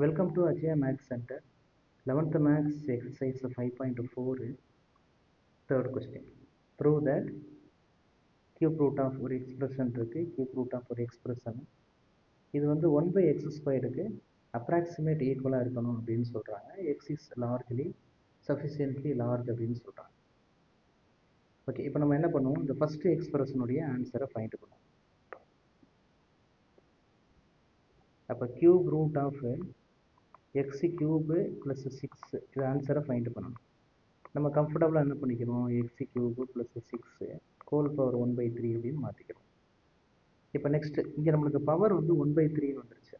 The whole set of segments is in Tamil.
Welcome to Ajaya Maths Center. 11th Maths exercise 5.4 third question. Prove that cube root of ஒரு expression இருக்கு, cube root of ஒரு expression. இது வந்து 1 by x ஸ்கொயருக்கு approximate ஈக்குவலாக இருக்கணும் அப்படின்னு சொல்கிறாங்க. x is largely sufficiently large அப்படின்னு சொல்கிறாங்க. ஓகே, இப்போ நம்ம என்ன பண்ணுவோம், இந்த ஃபஸ்ட்டு எக்ஸ்பிரஷனுடைய ஆன்சரை ஃபைண்ட் பண்ணுவோம். அப்போ cube root of x cube plus 6 இது ஆன்சரை ஃபைண்ட் பண்ணணும். நம்ம கம்ஃபர்டபுளாக என்ன பண்ணிக்கிறோம், x cube plus 6 whole power 1/3 அப்படின்னு மாற்றிக்கிறோம். இப்போ நெக்ஸ்ட்டு இங்கே நம்மளுக்கு பவர் வந்து 1/3 வந்துருச்சு.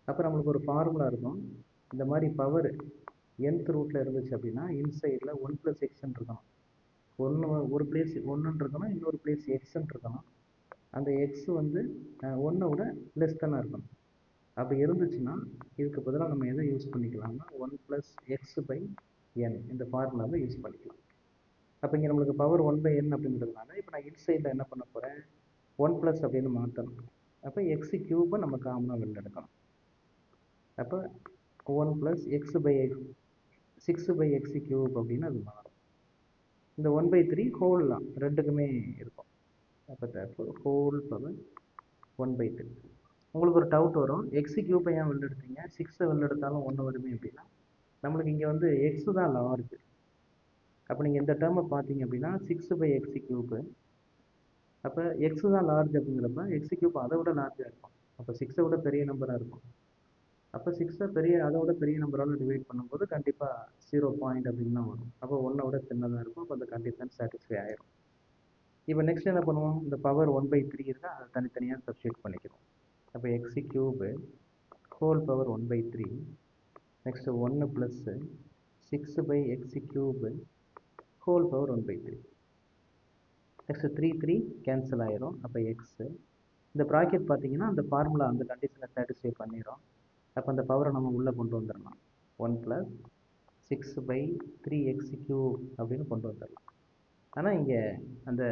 அப்போ நம்மளுக்கு ஒரு ஃபார்முலா இருக்கும், இந்த மாதிரி பவர் nth ரூட்டில் இருந்துச்சு அப்படின்னா இன்சைடில் 1 + xன்னு இருக்கணும். ஒரு பிளேஸ் 1ன்னு இருக்கணும், இன்னொரு பிளேஸ் எக்ஸ்ன்னு இருக்கணும். அந்த எக்ஸ் வந்து 1 விட லெஸ் தானே இருக்கணும். அப்படி இருந்துச்சுன்னா இதுக்கு பதிலாக நம்ம எதை யூஸ் பண்ணிக்கலாம்னா 1 + x/n இந்த ஃபார்முலாவை யூஸ் பண்ணிக்கலாம். அப்போ இங்கே நம்மளுக்கு பவர் 1/n அப்படிங்கிறதுனால இப்போ நான் இன்சைடில் என்ன பண்ண போகிறேன், 1+ அப்படின்னு மாற்றணும். அப்போ எக்ஸ் கியூபை நம்ம காமனாக வெளில எடுக்கணும். அப்போ 1 + x/x 6/x கியூப் அப்படின்னு அது மாறும். இந்த 1/3 ஹோல்லாம் ரெண்டுக்குமே இருக்கும். அப்போ ஹோல் பவர் 1/3. உங்களுக்கு ஒரு டவுட் வரும், எக்ஸ் கியூப்பை ஏன் வெளில எடுத்தீங்க, 6 வெளில எடுத்தாலும் 1 வருமே அப்படின்னா, நம்மளுக்கு இங்கே வந்து எக்ஸ் தான் லார்ஜ். அப்போ நீங்கள் இந்த டேர்மை பார்த்தீங்க அப்படின்னா 6/x கியூப்பு, அப்போ எக்ஸ் தான் லார்ஜ் அப்படிங்கிறப்ப எக்ஸ் கியூப் அதை விட லார்ஜாக இருக்கும். அப்போ 6 விட பெரிய நம்பராக இருக்கும். அப்போ 6 அதை விட பெரிய நம்பரால் டிவைட் பண்ணும்போது கண்டிப்பாக 0 பாயிண்ட் அப்படின்னு தான் வரும். அப்போ 1 விட சின்னதாக இருக்கும். அப்போ அந்த கண்டிஷன் சாட்டிஸ்ஃபை ஆயிரும். இப்போ நெக்ஸ்ட் என்ன பண்ணுவோம், இந்த பவர் 1/3 இருந்தால் அதை தனித்தனியாக சப்ஸ்டியூட் பண்ணிக்கிறோம். அப்போ X cube whole power 1/3 next 1 + 6/x cube whole power 1/3. Next 3 cancel ஆயிரும். அப்போ எக்ஸு இந்த ப்ராக்கெட் பார்த்தீங்கன்னா அந்த ஃபார்முலா அந்த கண்டிஷனை சாட்டிஸ்ஃபை பண்ணிடும். அப்போ அந்த பவரை நம்ம உள்ளே கொண்டு வந்துடலாம். 1 + 6/3x கியூப் அப்படின்னு கொண்டு வந்துடலாம். ஆனால் இங்கே அந்த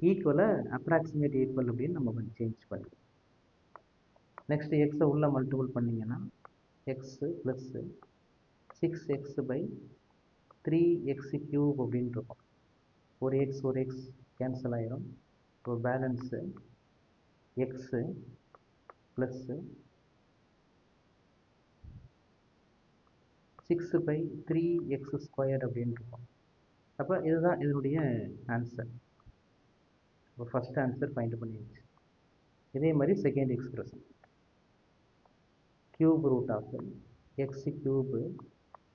ஈக்குவலை அப்ராக்சிமேட் ஈக்குவல் அப்படின்னு நம்ம கொஞ்சம் சேஞ்ச் பண்ணிக்கலாம். நெக்ஸ்ட்டு எக்ஸை உள்ளே மல்டிபிள் பண்ணிங்கன்னா எக்ஸு ப்ளஸ் 6x/3x கியூப் அப்படின்னு இருக்கும். ஒரு எக்ஸ் கேன்சல் ஆயிரும். இப்போ பேலன்ஸு எக்ஸு ப்ளஸ்ஸு 6/3x² அப்படின்னு இருக்கும். அப்போ இதுதான் இதனுடைய ஆன்சர். இப்போ ஃபஸ்ட் ஆன்சர் ஃபைண்ட் பண்ணிடுச்சு. இதே மாதிரி second expression cube root of x cube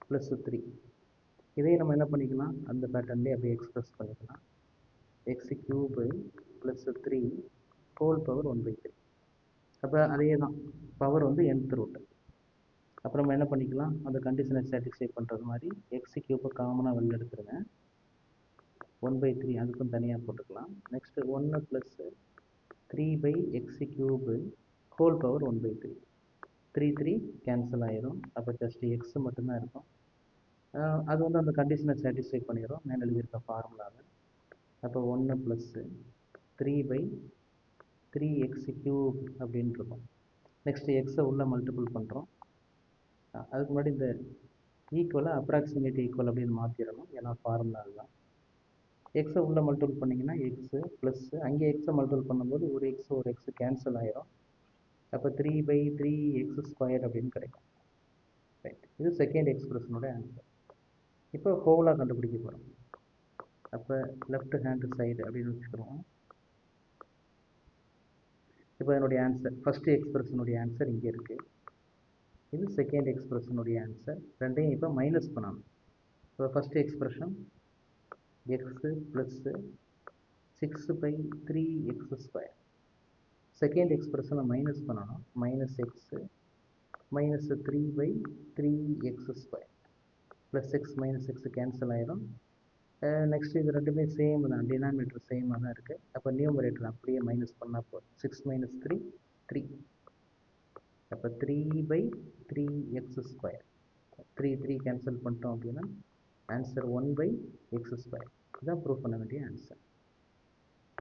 plus 3 இதே நம்ம என்ன பண்ணிக்கலாம், அந்த பேட்டர்ன்லேயே அப்படியே எக்ஸ்பிரஸ் பண்ணிக்கலாம். X cube plus 3 whole power 1/3. அப்போ அதே தான் பவர் வந்து nth ரூட்டு. அப்புறம் நம்ம என்ன பண்ணிக்கலாம், அந்த கண்டிஷனை சாட்டிஸ்ஃபை பண்ணுறது மாதிரி எக்ஸ் கியூபை காமனாக வெளில எடுத்துருங்க. 1/3 அதுக்கும் தனியாக போட்டுக்கலாம். Next 1 + 3/x cube whole power 1/3. 3 cancel ஆயிரும். அப்போ ஜஸ்ட் எக்ஸ் மட்டும்தான் இருக்கும். அது வந்து அந்த கண்டிஷனை சாட்டிஸ்ஃபை பண்ணிடும் மேலே எழுதியிருக்க ஃபார்முலாவில். அப்போ 1 + 3/3x கியூப் அப்படின்னு இருக்கும். நெக்ஸ்ட்டு எக்ஸை உள்ளே மல்டிபிள் பண்ணுறோம். அதுக்கு முன்னாடி இந்த ஈக்குவலை அப்ராக்சிமேட் ஈக்குவல் அப்படின்னு மாற்றிடணும், ஏன்னா ஃபார்முலா தான். எக்ஸை உள்ளே மல்டிபிள் பண்ணிங்கன்னா எக்ஸு ப்ளஸ்ஸு அங்கே எக்ஸை மல்டிபிள் பண்ணும்போது ஒரு எக்ஸ் கேன்சல் ஆயிரும். அப்போ 3/3x² அப்படின்னு கிடைக்கும். ரைட், இது செகண்ட் எக்ஸ்பிரஷனோட ஆன்சர். இப்போ ஹோலாக கண்டுபிடிக்க போகிறோம். அப்போ லெஃப்ட் ஹேண்ட் சைடு அப்படின்னு வச்சுக்கிறோம். இப்போ என்னுடைய ஆன்சர் ஃபஸ்ட்டு எக்ஸ்பிரஷனுடைய ஆன்சர் இங்கே இருக்குது. இது செகண்ட் எக்ஸ்பிரஷனுடைய ஆன்சர். ரெண்டையும் இப்போ மைனஸ் பண்ணணும். இப்போ first expression x plus 6/3x². Second எக்ஸ்பிரஷனை மைனஸ் பண்ணணும். -x -3/3x² plus x -x cancel ஆயிரும். நெக்ஸ்ட் இது ரெண்டுமே சேம் தான், டினாமினேட்டர் சேமாக தான் இருக்குது. அப்போ நியூமரேட்டர் அப்படியே மைனஸ் பண்ணால் போதும். 6 - 3 3. அப்போ 3/3x². 3 கேன்சல் பண்ணிட்டோம் அப்படின்னா ஆன்சர் 1/x². இதுதான் ப்ரூவ் பண்ண வேண்டிய ஆன்சர்.